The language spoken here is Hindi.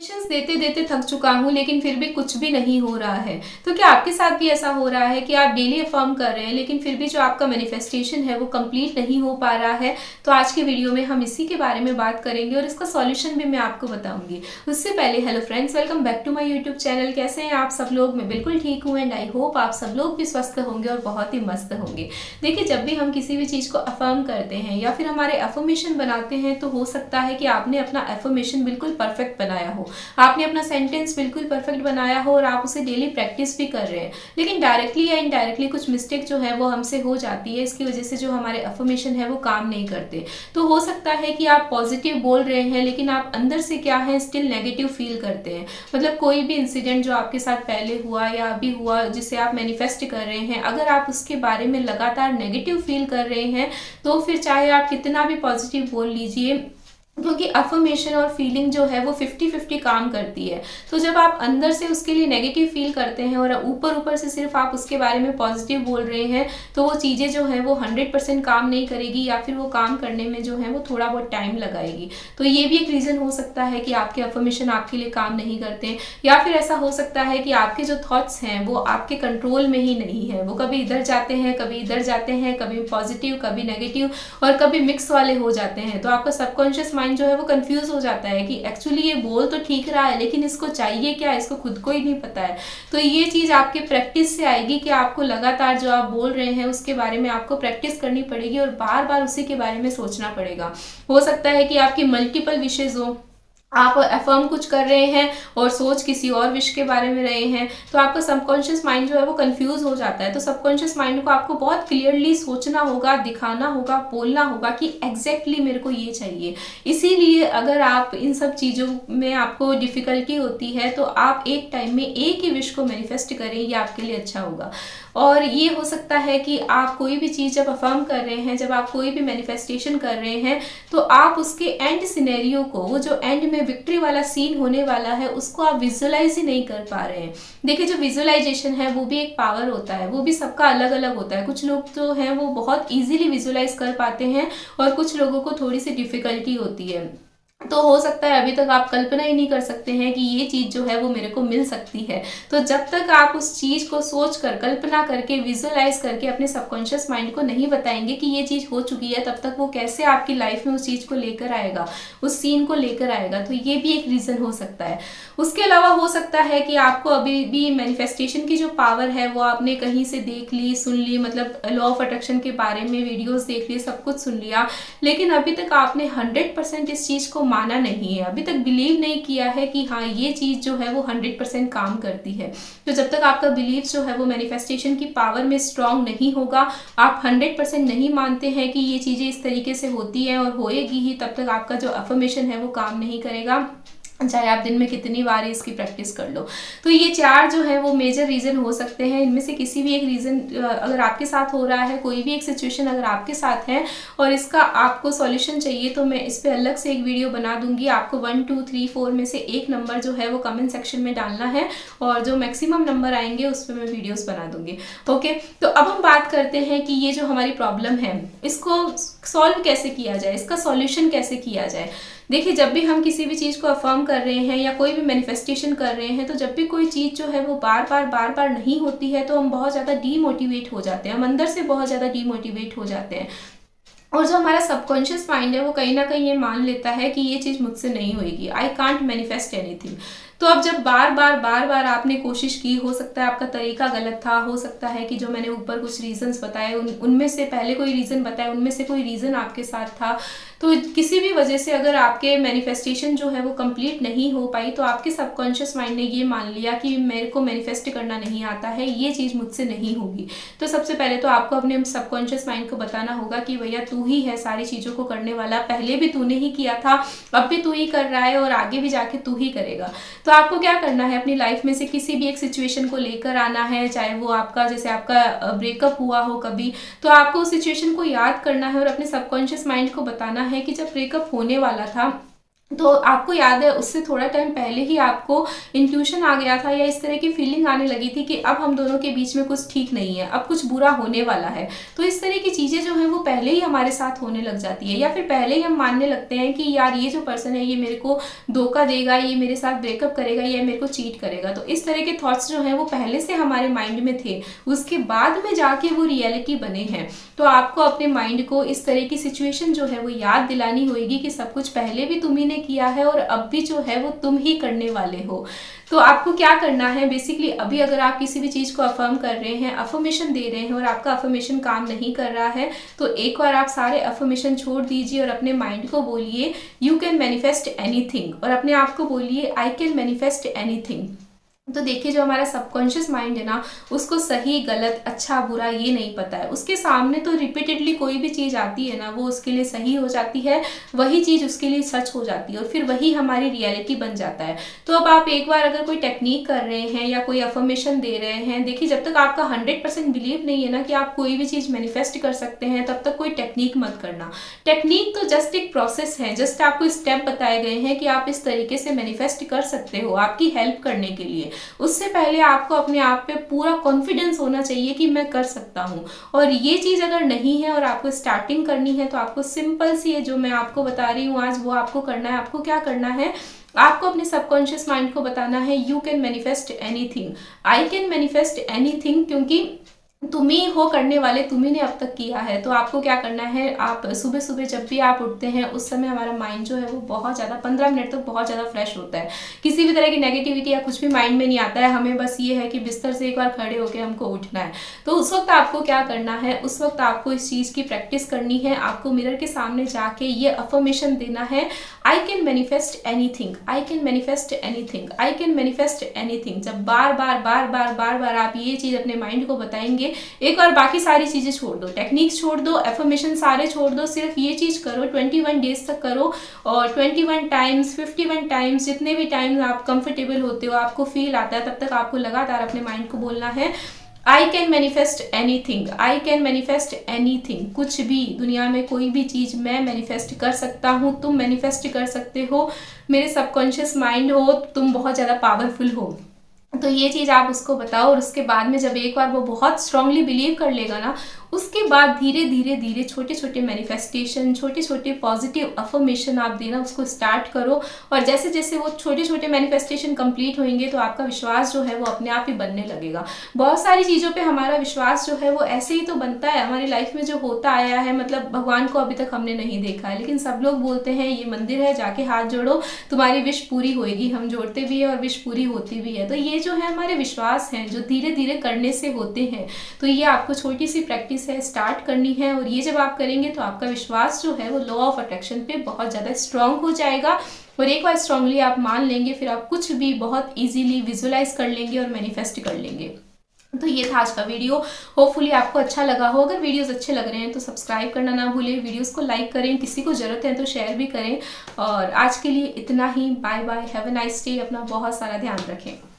सजेशंस देते देते थक चुका हूँ, लेकिन फिर भी कुछ भी नहीं हो रहा है। तो क्या आपके साथ भी ऐसा हो रहा है कि आप डेली अफर्म कर रहे हैं, लेकिन फिर भी जो आपका मैनिफेस्टेशन है वो कंप्लीट नहीं हो पा रहा है? तो आज की वीडियो में हम इसी के बारे में बात करेंगे और इसका सॉल्यूशन भी मैं आपको बताऊंगी। उससे पहले hello friends, welcome back to my YouTube channel. कैसे हैं आप सब लोग? मैं बिल्कुल ठीक हूँ एंड आई होप आप सब लोग भी स्वस्थ होंगे और बहुत ही मस्त होंगे। देखिए, जब भी हम किसी भी चीज़ को अफर्म करते हैं या फिर हमारे अफर्मेशन बनाते हैं, तो हो सकता है कि आपने अपना अफर्मेशन बिल्कुल परफेक्ट बनाया हो, आपने अपना सेंटेंस बिल्कुल परफेक्ट बनाया हो और आप उसे डेली प्रैक्टिस भी कर रहे हैं, लेकिन डायरेक्टली या इनडायरेक्टली कुछ मिस्टेक जो है वो हमसे हो जाती है। इसकी वजह से जो हमारे अफर्मेशन है वो काम नहीं करते। तो हो सकता है कि आप पॉजिटिव बोल रहे हैं, लेकिन आप अंदर से क्या है, स्टिल नेगेटिव फील करते हैं। मतलब कोई भी इंसिडेंट जो आपके साथ पहले हुआ या अभी हुआ, जिसे आप मैनिफेस्ट कर रहे हैं, अगर आप उसके बारे में लगातार नेगेटिव फील कर रहे हैं, तो फिर चाहे आप कितना भी पॉजिटिव बोल लीजिए, क्योंकि अफर्मेशन और फीलिंग जो है वो 50-50 काम करती है। तो जब आप अंदर से उसके लिए नेगेटिव फील करते हैं और ऊपर ऊपर से सिर्फ आप उसके बारे में पॉजिटिव बोल रहे हैं, तो वो चीज़ें जो है वो 100% काम नहीं करेगी, या फिर वो काम करने में जो है वो थोड़ा बहुत टाइम लगाएगी। तो ये भी एक रीज़न हो सकता है कि आपके अफर्मेशन आपके लिए काम नहीं करते। या फिर ऐसा हो सकता है कि आपके जो थॉट्स हैं वो आपके कंट्रोल में ही नहीं है, वो कभी इधर जाते हैं, कभी इधर जाते हैं, कभी पॉजिटिव, कभी नेगेटिव और कभी मिक्स वाले हो जाते हैं। तो आपका सबकॉन्शियस माइंड जो है वो कंफ्यूज हो जाता है कि एक्चुअली ये बोल तो ठीक रहा है, लेकिन इसको चाहिए क्या, इसको खुद को ही नहीं पता है। तो ये चीज़ आपके प्रैक्टिस से आएगी कि आपको लगातार जो आप बोल रहे हैं उसके बारे में आपको प्रैक्टिस करनी पड़ेगी और बार बार उसी के बारे में सोचना पड़ेगा। हो सकता है कि आपकी मल्टीपल विशेज हो, आप अफर्म कुछ कर रहे हैं और सोच किसी और विश के बारे में रहे हैं, तो आपका सबकॉन्शियस माइंड जो है वो कंफ्यूज हो जाता है। तो सबकॉन्शियस माइंड को आपको बहुत क्लियरली सोचना होगा, दिखाना होगा, बोलना होगा कि एग्जैक्टली मेरे को ये चाहिए। इसीलिए अगर आप इन सब चीज़ों में आपको डिफिकल्टी होती है, तो आप एक टाइम में एक ही विश को मैनिफेस्ट करें, ये आपके लिए अच्छा होगा। और ये हो सकता है कि आप कोई भी चीज़ जब अफर्म कर रहे हैं, जब आप कोई भी मैनिफेस्टेशन कर रहे हैं, तो आप उसके एंड सिनेरियो को, वो जो एंड में विक्ट्री वाला सीन होने वाला है, उसको आप विजुअलाइज ही नहीं कर पा रहे हैं। देखिए, जो विजुअलाइजेशन है वो भी एक पावर होता है, वो भी सबका अलग अलग होता है। कुछ लोग जो हैं वो बहुत ईजिली विजुअलाइज कर पाते हैं और कुछ लोगों को थोड़ी सी डिफिकल्टी होती है। तो हो सकता है अभी तक आप कल्पना ही नहीं कर सकते हैं कि ये चीज़ जो है वो मेरे को मिल सकती है। तो जब तक आप उस चीज़ को सोच कर, कल्पना करके, विजुअलाइज करके अपने सबकॉन्शियस माइंड को नहीं बताएंगे कि ये चीज़ हो चुकी है, तब तक वो कैसे आपकी लाइफ में उस चीज़ को लेकर आएगा, उस सीन को लेकर आएगा। तो ये भी एक रीज़न हो सकता है। उसके अलावा हो सकता है कि आपको अभी भी मैनिफेस्टेशन की जो पावर है वो आपने कहीं से देख ली, सुन ली, मतलब लॉ ऑफ अट्रैक्शन के बारे में वीडियोस देख लिए, सब कुछ सुन लिया, लेकिन अभी तक आपने 100% इस चीज़ को माना नहीं है, अभी तक बिलीव नहीं किया है कि हाँ ये चीज़ जो है वो 100% काम करती है। तो जब तक आपका बिलीव जो है वो मैनिफेस्टेशन की पावर में स्ट्रांग नहीं होगा, आप 100% नहीं मानते हैं कि ये चीज़ें इस तरीके से होती हैं और होएगी ही, तब तक आपका जो अफर्मेशन है वो काम नहीं करेगा, चाहे आप दिन में कितनी बार इसकी प्रैक्टिस कर लो। तो ये 4 जो है वो मेजर रीज़न हो सकते हैं। इनमें से किसी भी एक रीज़न अगर आपके साथ हो रहा है, कोई भी एक सिचुएशन अगर आपके साथ है और इसका आपको सॉल्यूशन चाहिए, तो मैं इस पर अलग से एक वीडियो बना दूंगी। आपको 1 2 3 4 में से एक नंबर जो है वो कमेंट सेक्शन में डालना है और जो मैक्सिमम नंबर आएंगे उस पर मैं वीडियोज़ बना दूंगी। ओके, तो अब हम बात करते हैं कि ये जो हमारी प्रॉब्लम है, इसको सॉल्व कैसे किया जाए, इसका सॉल्यूशन कैसे किया जाए। देखिए, जब भी हम किसी भी चीज़ को अफर्म कर रहे हैं या कोई भी मैनिफेस्टेशन कर रहे हैं, तो जब भी कोई चीज़ जो है वो बार बार नहीं होती है, तो हम बहुत ज़्यादा डीमोटिवेट हो जाते हैं, हम अंदर से बहुत ज़्यादा डीमोटिवेट हो जाते हैं। और जो हमारा सबकॉन्शियस माइंड है वो कहीं ना कहीं ये मान लेता है कि ये चीज़ मुझसे नहीं होएगी, आई कांट मैनिफेस्ट एनीथिंग। तो अब जब बार बार आपने कोशिश की, हो सकता है आपका तरीका गलत था, हो सकता है कि जो मैंने ऊपर कुछ रीजंस बताए उनमें से पहले कोई रीज़न बताए, उनमें से कोई रीज़न आपके साथ था, तो किसी भी वजह से अगर आपके मैनिफेस्टेशन जो है वो कंप्लीट नहीं हो पाई, तो आपके सबकॉन्शियस माइंड ने ये मान लिया कि मेरे को मैनिफेस्ट करना नहीं आता है, ये चीज़ मुझसे नहीं होगी। तो सबसे पहले तो आपको अपने सबकॉन्शियस माइंड को बताना होगा कि भैया तू ही है सारी चीज़ों को करने वाला, पहले भी तूने ही किया था, अब भी तू ही कर रहा है और आगे भी जाके तू ही करेगा। तो आपको क्या करना है, अपनी लाइफ में से किसी भी एक सिचुएशन को लेकर आना है, चाहे वो आपका, जैसे आपका ब्रेकअप हुआ हो कभी, तो आपको उस सिचुएशन को याद करना है और अपने सबकॉन्शियस माइंड को बताना है कि जब ब्रेकअप होने वाला था, तो आपको याद है उससे थोड़ा टाइम पहले ही आपको इंट्यूशन आ गया था या इस तरह की फीलिंग आने लगी थी कि अब हम दोनों के बीच में कुछ ठीक नहीं है, अब कुछ बुरा होने वाला है। तो इस तरह की चीज़ें जो है वो पहले ही हमारे साथ होने लग जाती है, या फिर पहले ही हम मानने लगते हैं कि यार ये जो पर्सन है ये मेरे को धोखा देगा, ये मेरे साथ ब्रेकअप करेगा, या मेरे को चीट करेगा। तो इस तरह के थॉट्स जो हैं वो पहले से हमारे माइंड में थे, उसके बाद में जाके वो रियलिटी बने हैं। तो आपको अपने माइंड को इस तरह की सिचुएशन जो है वो याद दिलानी होगी कि सब कुछ पहले भी तुम ही ने किया है और अब भी जो है वो तुम ही करने वाले हो। तो आपको क्या करना है बेसिकली, अभी अगर आप किसी भी चीज़ को अफर्म कर रहे हैं, अफर्मेशन दे रहे हैं और आपका अफर्मेशन काम नहीं कर रहा है, तो एक बार आप सारे अफर्मेशन छोड़ दीजिए और अपने माइंड को बोलिए यू कैन मैनिफेस्ट एनीथिंग, और अपने आप को बोलिए आई कैन मैनिफेस्ट एनीथिंग। तो देखिए जो हमारा सबकॉन्शियस माइंड है ना, उसको सही गलत अच्छा बुरा ये नहीं पता है। उसके सामने तो रिपीटेडली कोई भी चीज़ आती है ना, वो उसके लिए सही हो जाती है, वही चीज़ उसके लिए सच हो जाती है और फिर वही हमारी रियलिटी बन जाता है। तो अब आप एक बार अगर कोई टेक्निक कर रहे हैं या कोई अफर्मेशन दे रहे हैं, देखिए जब तक आपका 100% बिलीव नहीं है ना कि आप कोई भी चीज़ मैनिफेस्ट कर सकते हैं, तब तक कोई टेक्निक मत करना। टेक्निक तो जस्ट एक प्रोसेस है, जस्ट आपको स्टेप बताए गए हैं कि आप इस तरीके से मैनिफेस्ट कर सकते हो आपकी हेल्प करने के लिए। उससे पहले आपको अपने आप पे पूरा कॉन्फिडेंस होना चाहिए कि मैं कर सकता हूँ। और ये चीज़ अगर नहीं है और आपको स्टार्टिंग करनी है, तो आपको सिंपल सी है जो मैं आपको बता रही हूँ आज, वो आपको करना है। आपको क्या करना है, आपको अपने सबकॉन्शियस माइंड को बताना है you can manifest anything, I can manifest anything, क्योंकि तुम ही हो करने वाले, तुम्ही ने अब तक किया है। तो आपको क्या करना है, आप सुबह सुबह जब भी आप उठते हैं उस समय हमारा माइंड जो है वो बहुत ज़्यादा 15 मिनट तक बहुत ज़्यादा फ्रेश होता है, किसी भी तरह की नेगेटिविटी या कुछ भी माइंड में नहीं आता है। हमें बस ये है कि बिस्तर से एक बार खड़े होकर हमको उठना है। तो उस वक्त आपको क्या करना है, उस वक्त आपको इस चीज़ की प्रैक्टिस करनी है। आपको मिरर के सामने जाके ये अफर्मेशन देना है, I can manifest anything, I can manifest anything, I can manifest anything. जब बार बार बार बार बार बार आप ये चीज़ अपने माइंड को बताएंगे, एक और बाकी सारी चीजें छोड़ दो, टेक्निक्स छोड़ दो, एफर्मेशन सारे छोड़ दो, सिर्फ ये चीज करो, 21 डेज तक करो और 21 टाइम्स 51 टाइम्स जितने भी टाइम्स आप कंफर्टेबल होते हो, आपको फील आता है, तब तक आपको लगातार अपने माइंड को बोलना है I can manifest anything, I can manifest anything. कुछ भी दुनिया में कोई भी चीज़ मैं मैनिफेस्ट कर सकता हूँ, तुम मैनिफेस्ट कर सकते हो, मेरे सबकॉन्शियस माइंड हो, तुम बहुत ज़्यादा पावरफुल हो। तो ये चीज़ आप उसको बताओ और उसके बाद में जब एक बार वो बहुत स्ट्रांगली बिलीव कर लेगा ना, उसके बाद धीरे धीरे धीरे छोटे छोटे मैनिफेस्टेशन, छोटे छोटे पॉजिटिव अफर्मेशन आप देना उसको स्टार्ट करो। और जैसे जैसे वो छोटे छोटे मैनिफेस्टेशन कंप्लीट होंगे तो आपका विश्वास जो है वो अपने आप ही बनने लगेगा। बहुत सारी चीज़ों पे हमारा विश्वास जो है वो ऐसे ही तो बनता है, हमारी लाइफ में जो होता आया है। मतलब भगवान को अभी तक हमने नहीं देखा है, लेकिन सब लोग बोलते हैं ये मंदिर है, जाके हाथ जोड़ो तुम्हारी विश पूरी होएगी। हम जोड़ते भी है और विश पूरी होती भी है। तो ये जो है हमारे विश्वास हैं जो धीरे धीरे करने से होते हैं। तो ये आपको छोटी सी प्रैक्टिस है, स्टार्ट करनी है। और ये जब आप करेंगे तो आपका विश्वास जो है वो लॉ ऑफ अट्रैक्शन पे बहुत ज़्यादा स्ट्रांग हो जाएगा। और एक बार स्ट्रांगली आप मान लेंगे, फिर आप कुछ भी बहुत इजीली विजुअलाइज कर लेंगे और मैनिफेस्ट कर लेंगे। तो ये था आज का वीडियो, होपफुली आपको अच्छा लगा हो। अगर वीडियोस अच्छे लग रहे हैं तो सब्सक्राइब करना ना भूलें, वीडियोस को लाइक करें, किसी को ज़रूरत है तो शेयर भी करें। और आज के लिए इतना ही, bye bye, have a nice day, अपना बहुत सारा ध्यान रखें।